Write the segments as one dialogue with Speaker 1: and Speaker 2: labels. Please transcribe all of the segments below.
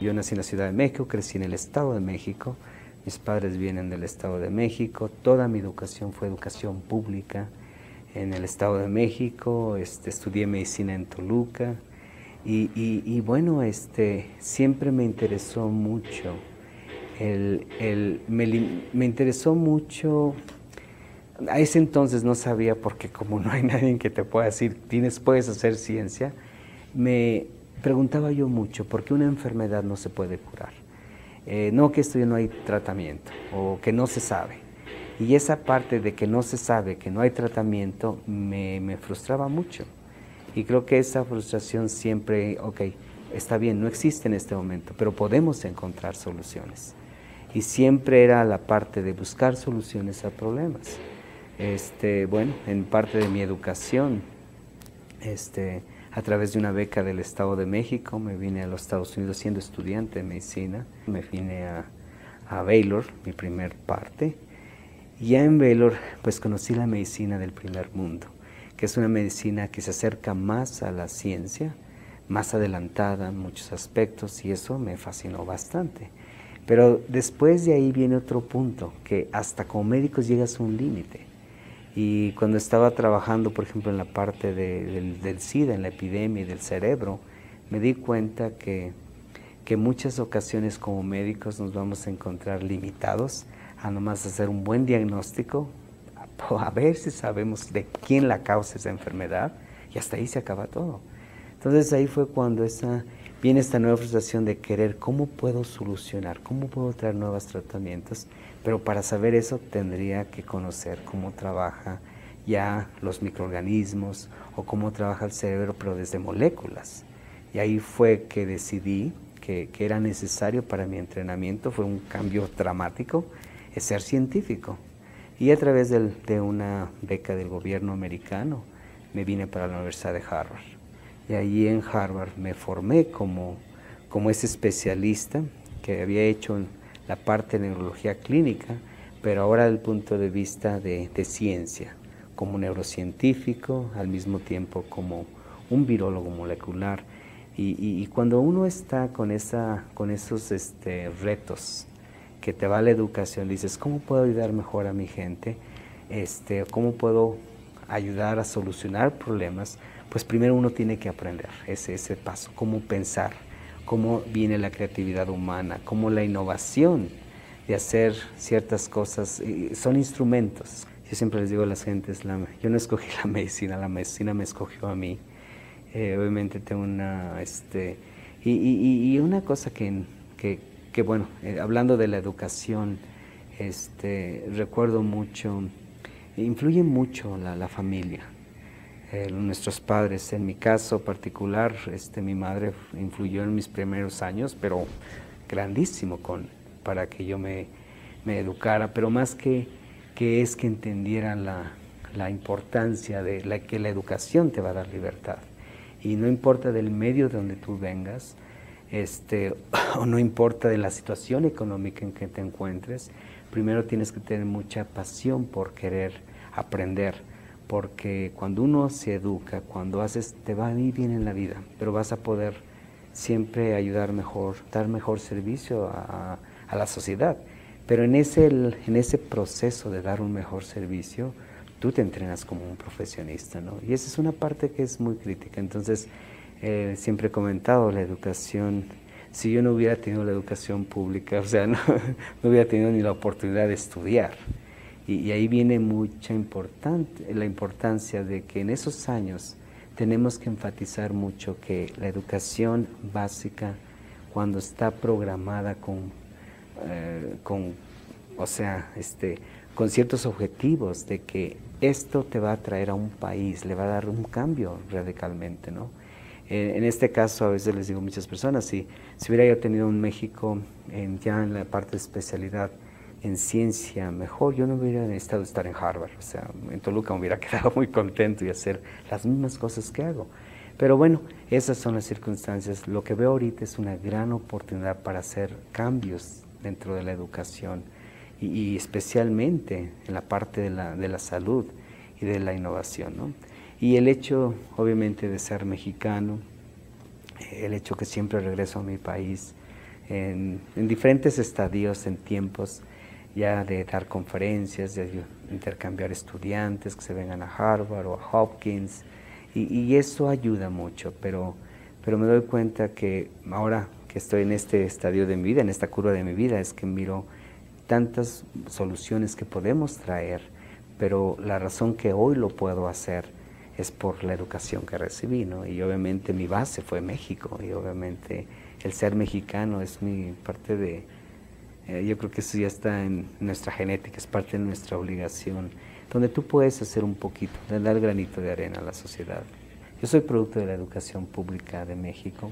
Speaker 1: Yo nací en la Ciudad de México, crecí en el Estado de México, mis padres vienen del Estado de México, toda mi educación fue educación pública en el Estado de México, estudié medicina en Toluca y bueno, siempre me interesó mucho, me interesó mucho. A ese entonces no sabía, porque como no hay nadie que te pueda decir, puedes hacer ciencia, me preguntaba yo mucho, ¿por qué una enfermedad no se puede curar? No que esto no hay tratamiento, o que no se sabe. Y esa parte de que no se sabe, que no hay tratamiento, me frustraba mucho. Y creo que esa frustración siempre, ok, está bien, no existe en este momento, pero podemos encontrar soluciones. Y siempre era la parte de buscar soluciones a problemas. Bueno, en parte de mi educación, a través de una beca del Estado de México, me vine a los Estados Unidos siendo estudiante de medicina. Me vine a Baylor, mi primer parte. Y ya en Baylor, pues conocí la medicina del primer mundo, que es una medicina que se acerca más a la ciencia, más adelantada en muchos aspectos, y eso me fascinó bastante. Pero después de ahí viene otro punto, que hasta como médicos llegas a un límite. Y cuando estaba trabajando, por ejemplo, en la parte del SIDA, en la epidemia y del cerebro, me di cuenta que muchas ocasiones como médicos nos vamos a encontrar limitados a nomás hacer un buen diagnóstico, a ver si sabemos de quién la causa esa enfermedad, y hasta ahí se acaba todo. Entonces ahí fue cuando viene esta nueva frustración de querer cómo puedo solucionar, cómo puedo traer nuevos tratamientos, pero para saber eso tendría que conocer cómo trabaja ya los microorganismos o cómo trabaja el cerebro, pero desde moléculas. Y ahí fue que decidí que era necesario para mi entrenamiento, fue un cambio dramático, es ser científico. Y a través de una beca del gobierno americano me vine para la Universidad de Harvard. Y allí en Harvard me formé como ese especialista que había hecho la parte de neurología clínica, pero ahora desde el punto de vista de ciencia, como neurocientífico, al mismo tiempo como un virólogo molecular. Y cuando uno está con esos retos que te va la educación, dices, ¿cómo puedo ayudar mejor a mi gente? ¿Cómo puedo ayudar a solucionar problemas? Pues primero uno tiene que aprender ese paso, cómo pensar, cómo viene la creatividad humana, cómo la innovación de hacer ciertas cosas son instrumentos. Yo siempre les digo a las gentes, yo no escogí la medicina me escogió a mí. Obviamente tengo una cosa que bueno, hablando de la educación, recuerdo mucho, influye mucho la familia. Nuestros padres, en mi caso particular, mi madre influyó en mis primeros años, pero grandísimo para que yo me educara, pero más que entendieran la importancia de que la educación te va a dar libertad. Y no importa del medio de donde tú vengas, o no importa de la situación económica en que te encuentres, primero tienes que tener mucha pasión por querer aprender, porque cuando uno se educa, cuando te va a ir bien en la vida, pero vas a poder siempre ayudar mejor, dar mejor servicio a la sociedad. Pero en ese proceso de dar un mejor servicio, tú te entrenas como un profesionista, ¿no? Y esa es una parte que es muy crítica. Entonces, siempre he comentado, la educación, si yo no hubiera tenido la educación pública, o sea, no hubiera tenido ni la oportunidad de estudiar. Y ahí viene la importancia de que en esos años tenemos que enfatizar mucho que la educación básica, cuando está programada con ciertos objetivos de que esto te va a traer a un país, le va a dar un cambio radicalmente, ¿no? En este caso, a veces les digo a muchas personas, si hubiera yo tenido en México, ya en la parte de especialidad en ciencia mejor, yo no hubiera necesitado estar en Harvard, o sea, en Toluca me hubiera quedado muy contento y hacer las mismas cosas que hago. Pero bueno, esas son las circunstancias. Lo que veo ahorita es una gran oportunidad para hacer cambios dentro de la educación y especialmente en la parte de la salud y de la innovación, ¿no? Y el hecho, obviamente, de ser mexicano, el hecho que siempre regreso a mi país, en diferentes estadios, en tiempos ya de dar conferencias, de intercambiar estudiantes que se vengan a Harvard o a Hopkins, y eso ayuda mucho, pero me doy cuenta que ahora que estoy en este estadio de mi vida, en esta curva de mi vida, es que miro tantas soluciones que podemos traer, pero la razón que hoy lo puedo hacer es por la educación que recibí, ¿no? Y obviamente mi base fue México, y obviamente el ser mexicano es mi parte de, yo creo que eso ya está en nuestra genética, es parte de nuestra obligación, donde tú puedes hacer un poquito, dar granito de arena a la sociedad. Yo soy producto de la educación pública de México.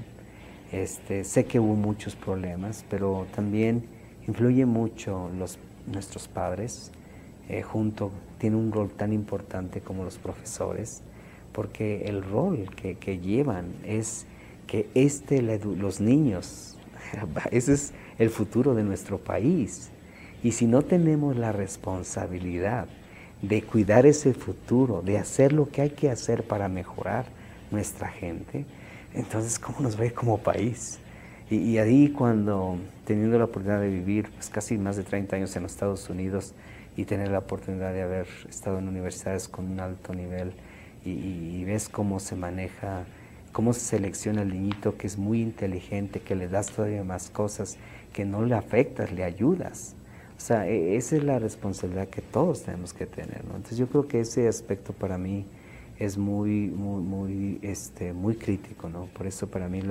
Speaker 1: Sé que hubo muchos problemas, pero también influye mucho nuestros padres, tienen un rol tan importante como los profesores, porque el rol que llevan es que los niños, ese es el futuro de nuestro país. Y si no tenemos la responsabilidad de cuidar ese futuro, de hacer lo que hay que hacer para mejorar nuestra gente, entonces ¿cómo nos va a ir como país? Y ahí cuando, teniendo la oportunidad de vivir pues casi más de 30 años en los Estados Unidos y tener la oportunidad de haber estado en universidades con un alto nivel y ves cómo se maneja, cómo se selecciona el niñito que es muy inteligente, que le das todavía más cosas, que no le afectas, le ayudas. O sea, esa es la responsabilidad que todos tenemos que tener, ¿no? Entonces yo creo que ese aspecto para mí es muy crítico, ¿no? Por eso para mí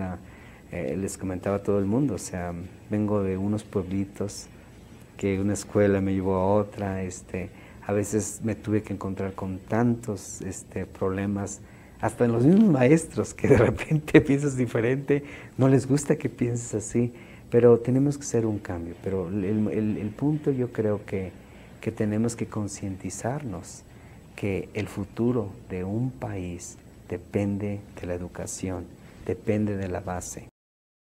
Speaker 1: les comentaba a todo el mundo, o sea, vengo de unos pueblitos que una escuela me llevó a otra, a veces me tuve que encontrar con tantos problemas, hasta en los mismos maestros, que de repente piensas diferente, no les gusta que pienses así, pero tenemos que hacer un cambio. Pero el punto yo creo que tenemos que concientizarnos que el futuro de un país depende de la educación, depende de la base.